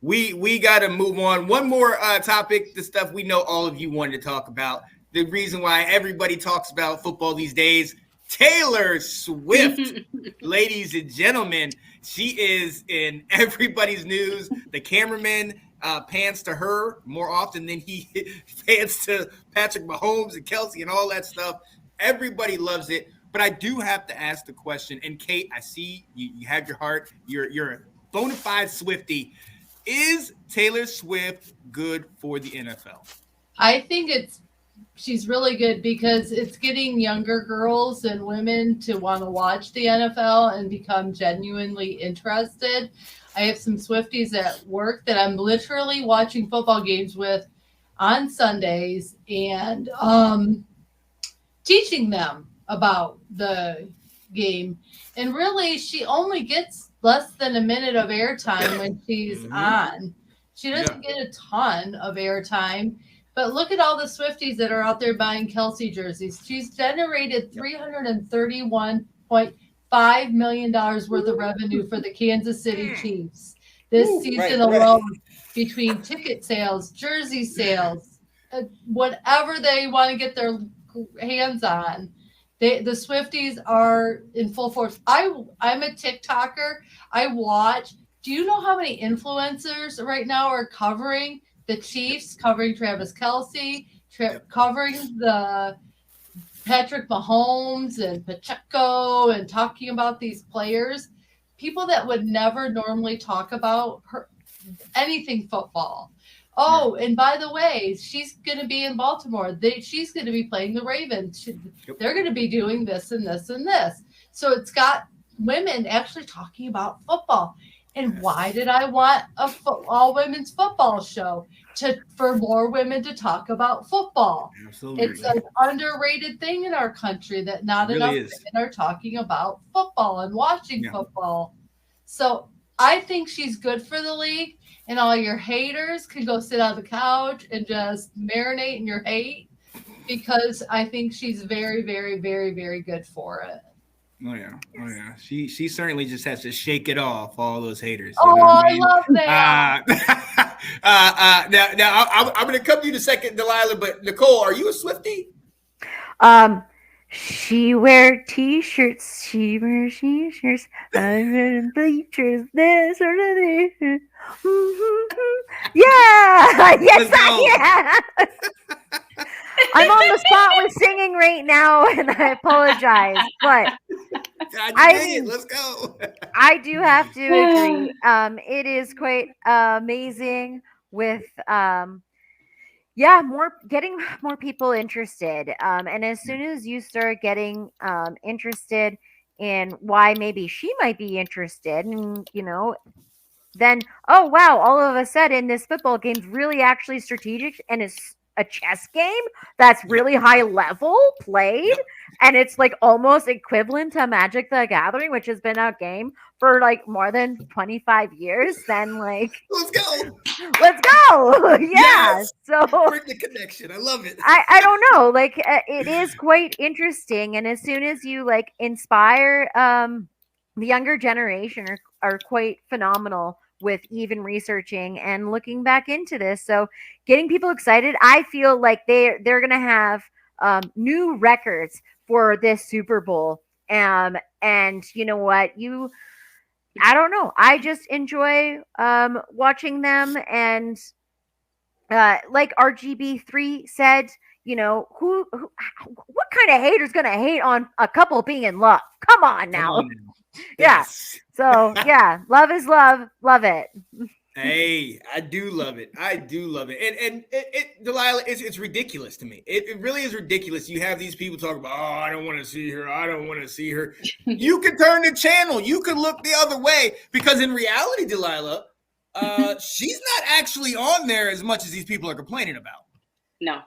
we got to move on. One more topic, the stuff we know all of you wanted to talk about. The reason why everybody talks about football these days, Taylor Swift. Ladies and gentlemen, she is in everybody's news. The cameraman pans to her more often than he pans to Patrick Mahomes and Kelsey and all that stuff. Everybody loves it. But I do have to ask the question, and Kate, I see you have your heart. You're a bona fide Swiftie. Is Taylor Swift good for the NFL? I think she's really good because it's getting younger girls and women to want to watch the NFL and become genuinely interested. I have some Swifties at work that I'm literally watching football games with on Sundays and teaching them about the game. And really, she only gets less than a minute of airtime when she's on. She doesn't get a ton of airtime. But look at all the Swifties that are out there buying Kelsey jerseys. She's generated $331.5 million worth of revenue for the Kansas City Chiefs this season alone between ticket sales, jersey sales, whatever they want to get their hands on. The Swifties are in full force. I'm a TikToker. I watch. Do you know how many influencers right now are covering the Chiefs, covering Travis Kelsey, covering the Patrick Mahomes and Pacheco, and talking about these players? People that would never normally talk about anything football. Oh, and by the way, she's going to be in Baltimore. She's going to be playing the Ravens. They're going to be doing this and this and this. So it's got women actually talking about football. And why did I want a all women's football show? For more women to talk about football. Absolutely. It's an underrated thing in our country that not enough women are talking about football and watching football. So I think she's good for the league. And all your haters can go sit on the couch and just marinate in your hate, because I think she's very, very, very, very good for it. Oh yeah. She certainly just has to shake it off all those haters. I love that. Now I'm going to come to you in a second, Delilah. But Nicole, are you a Swiftie? She wear t-shirts. She wears t-shirts. I wear bleachers. This or that. Yeah. Yes, I am. I'm on the spot with singing right now, and I apologize, but let's go. I do have to agree. It is quite amazing with getting more people interested. And as soon as you start getting interested in why maybe she might be interested, and then oh wow, all of a sudden this football game's really actually strategic and is a chess game that's really high level played, and it's like almost equivalent to Magic the Gathering, which has been a game for like more than 25 years. Then like let's go. Yeah. So bring the connection. I love it. I don't know, like it is quite interesting, and as soon as you like inspire the younger generation are quite phenomenal with even researching and looking back into this. So getting people excited, I feel like they're going to have new records for this Super Bowl. And you know what? I don't know. I just enjoy watching them. And like RGB3 said, what kind of hater's going to hate on a couple being in love? Come on now. Yeah. So yeah, love is love. Love it. Hey, I do love it. And it Delilah, it's ridiculous to me. It really is ridiculous. You have these people talking about, oh, I don't want to see her. I don't want to see her. You can turn the channel. You can look the other way, because in reality, Delilah, she's not actually on there as much as these people are complaining about. No.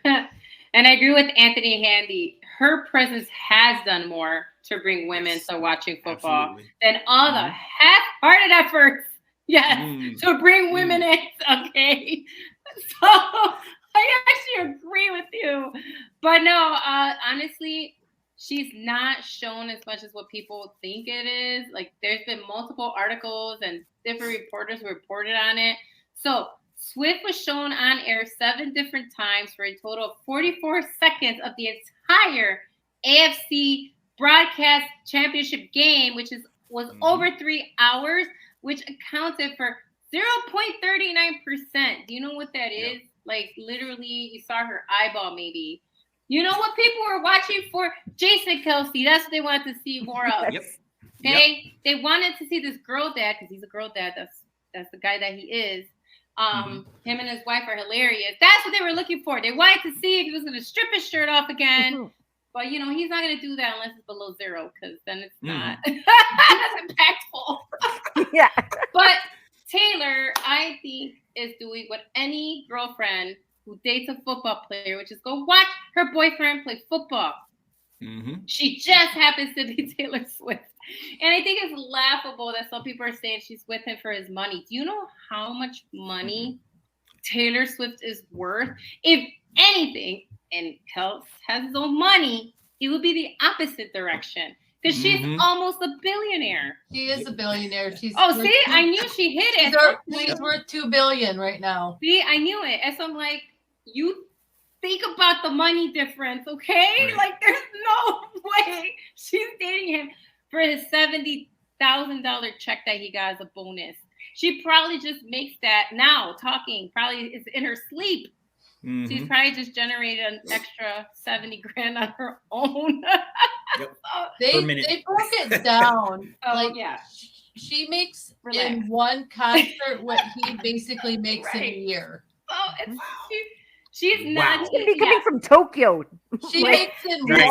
And I agree with Anthony Handy. Her presence has done more to bring women to watching football than all the half-hearted efforts. Yes, to bring women in. Okay, so I actually agree with you. But no, honestly, she's not shown as much as what people think it is. Like, there's been multiple articles and different reporters who reported on it. So Swift was shown on air 7 different times for a total of 44 seconds of the entire AFC broadcast championship game, which was over 3 hours, which accounted for 0.39%. Do you know what that is? Like, literally, you saw her eyeball maybe. You know what people were watching for? Jason Kelsey. That's what they wanted to see more of. Yep. Okay? They wanted to see this girl dad, because he's a girl dad. That's the guy that he is. Him and his wife are hilarious. That's what they were looking for. They wanted to see if he was going to strip his shirt off again. But, you know, he's not going to do that unless it's below 0, because then it's not that's impactful. Yeah. But Taylor, I think, is doing what any girlfriend who dates a football player, which is go watch her boyfriend play football. She just happens to be Taylor Swift. And I think it's laughable that some people are saying she's with him for his money. Do you know how much money Taylor Swift is worth? If anything, and Kels has his own money, it would be the opposite direction. Because she's almost a billionaire. She is a billionaire. I knew she hit it. She's worth $2 billion right now. See, I knew it. And so I'm like, you think about the money difference, okay? Right. Like, there's no way she's dating him for his $70,000 check that he got as a bonus. She probably just makes that now, probably is in her sleep. She's probably just generated an extra 70 grand on her own. They broke it down. She makes in one concert what he basically makes in a year. She's not coming from Tokyo. She makes in She's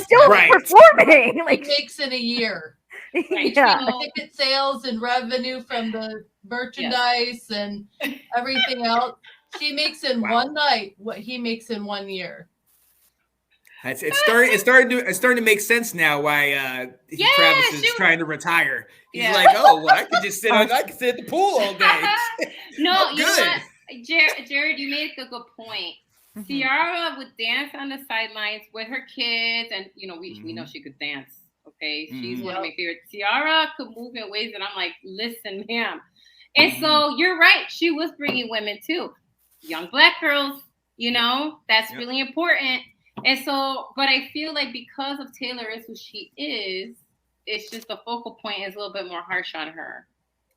still performing. Like she makes in a year. Ticket sales and revenue from the merchandise and everything else. She makes in one night what he makes in 1 year. It's starting to make sense now why Travis is trying to retire. He's like, oh, well, I could just sit at the pool all day. No, you know what, Jared, you made a good point. Ciara would dance on the sidelines with her kids, and you know we know she could dance. Okay, she's one of my favorites. Ciara could move in ways that I'm like, listen, ma'am. And so you're right. She was bringing women too. Young Black girls, you know, that's really important. And so, but I feel like because of Taylor is who she is, it's just the focal point is a little bit more harsh on her.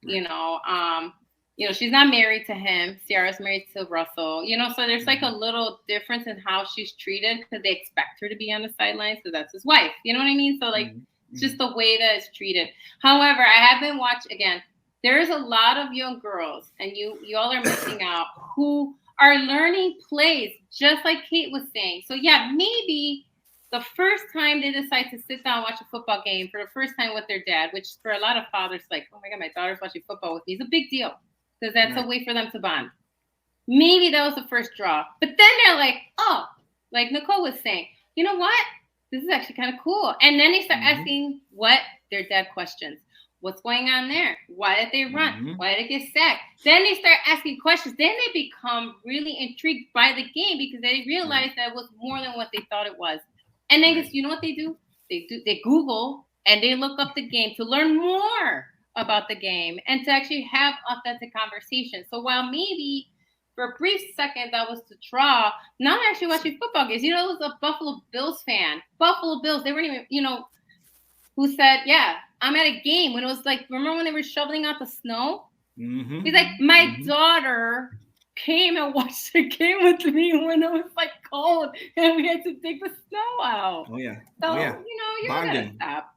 Right. You know, she's not married to him. Ciara's married to Russell. You know, so there's like a little difference in how she's treated because they expect her to be on the sidelines because that's his wife. You know what I mean? So like, it's just the way that it's treated. However, I have been watching again. There's a lot of young girls, and you all are missing out, who are learning plays, just like Kate was saying. So yeah, maybe the first time they decide to sit down and watch a football game for the first time with their dad, which for a lot of fathers, like, oh my God, my daughter's watching football with me, is a big deal because that's a way for them to bond. Maybe that was the first draw. But then they're like, oh, like Nicole was saying, you know what? This is actually kind of cool. And then they start asking their dad questions. What's going on there? Why did they run? Why did it get sacked? Then they start asking questions. Then they become really intrigued by the game because they realize that it was more than what they thought it was. And then you know what they do? They Google and they look up the game to learn more about the game and to actually have authentic conversations. So while maybe for a brief second that was the draw, now I'm actually watching football games. You know, it was a Buffalo Bills fan. Buffalo Bills, they weren't even, you know, who said, yeah, I'm at a game when it was like, remember when they were shoveling out the snow? He's like, my daughter came and watched the game with me when it was like cold and we had to dig the snow out. So, you know, you gotta stop.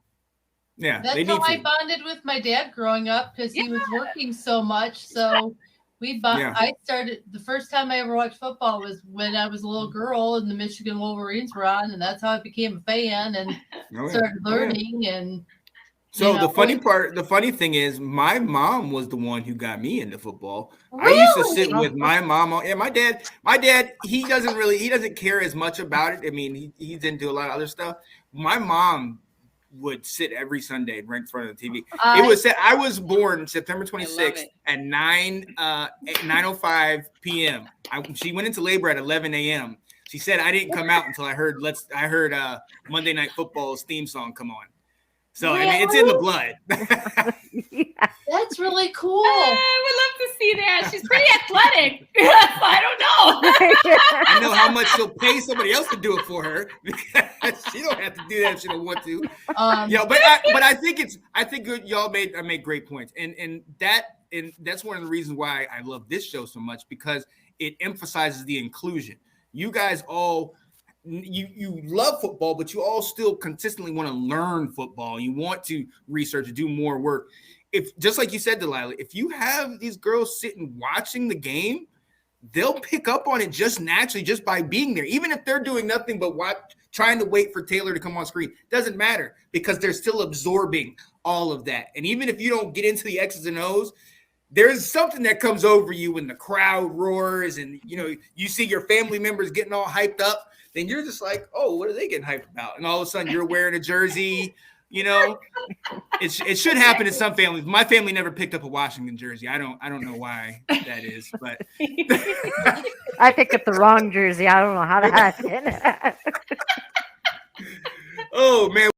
Yeah. That's how I bonded with my dad growing up because he was working so much. So I started, the first time I ever watched football was when I was a little girl and the Michigan Wolverines were on, and that's how I became a fan and started learning. And so the funny thing is, my mom was the one who got me into football. Really? I used to sit with my mom. My dad, he doesn't care as much about it. I mean, he's into a lot of other stuff. My mom would sit every Sunday right in front of the TV. I was born September 26th at 9:05 p.m. She went into labor at 11 a.m. She said I didn't come out until I heard Monday Night Football's theme song come on. So I mean, it's in the blood. Yeah. That's really cool. I would love to see that. She's pretty athletic. I don't know. I know how much she'll pay somebody else to do it for her. She don't have to do that if she don't want to. But I think y'all made great points, and that's one of the reasons why I love this show so much, because it emphasizes the inclusion. You guys all. You love football, but you all still consistently want to learn football. You want to research and do more work. If just like you said, Delilah, if you have these girls sitting watching the game, they'll pick up on it just naturally, just by being there. Even if they're doing nothing but trying to wait for Taylor to come on screen, doesn't matter, because they're still absorbing all of that. And even if you don't get into the X's and O's, there's something that comes over you when the crowd roars and you see your family members getting all hyped up. Then you're just like, oh, what are they getting hyped about? And all of a sudden you're wearing a jersey, It should happen in some families. My family never picked up a Washington jersey. I don't know why that is, but I picked up the wrong jersey. I don't know how that happened. Oh man.